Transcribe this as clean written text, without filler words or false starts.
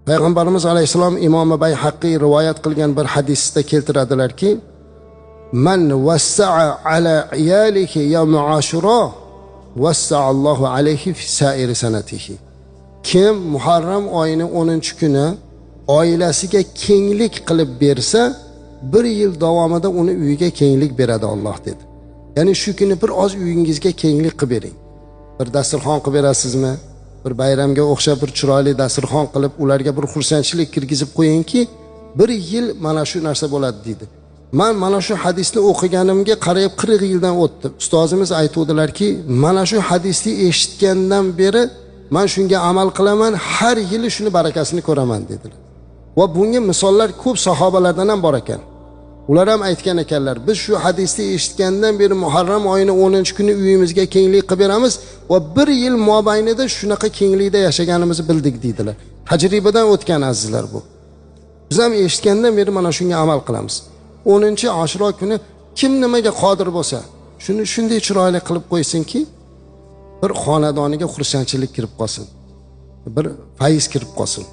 Payg'ambarimiz alayhisalom Imom Bayhaqiy rivoyat qilgan bir hadisda keltiradilarki, "Man wassa'a ala iyalihi yawm Ashura, wassa'allohu alayhi fi sa'iri sanatihi." Kim Muharram oyining 10-kuni oilasiga kenglik qilib bersa, bir yil davomida uni uyiga kenglik beradi Alloh dedi. Ya'ni shu kuni bir oz uyingizga kenglik qilib bering. Bir dasturxon qilib berasizmi? Bir bayramga o'xshab bir chiroyli dasturxon qilib, ularga bir xursandchilik kirgizib qo'yingki, bir yil mana shu narsa bo'ladi dedi. Men mana shu hadisni o'qiganimga qarayib 40 yildan o'tdi. Ustozimiz aytuvdilarki, mana shu hadisni eshitgandan beri men shunga amal qilaman, har yili shuni barakasini ko'raman dedilar. Va bunga misollar ko'p sahobalardan ham bor ekan. Ular ham aytgan ekanlar, biz shu hadisni eshitgandan beri Muharram oyining 10-kuni uyimizga kenglik qilib beramiz va bir yil mobaynida shunaqa kenglikda yashaganimizni bildik dedilar. Tajribadan o'tgan azizlar bu. Biz ham eshitgandan beri mana shunga amal qilamiz. 10-Oshiro kuni kim nimaga qodir bo'lsa, shuni shunday chiroyli qilib qo'ysinki, bir xonadoniga xursandchilik kirib qolsin. Bir fayz kirib qolsin.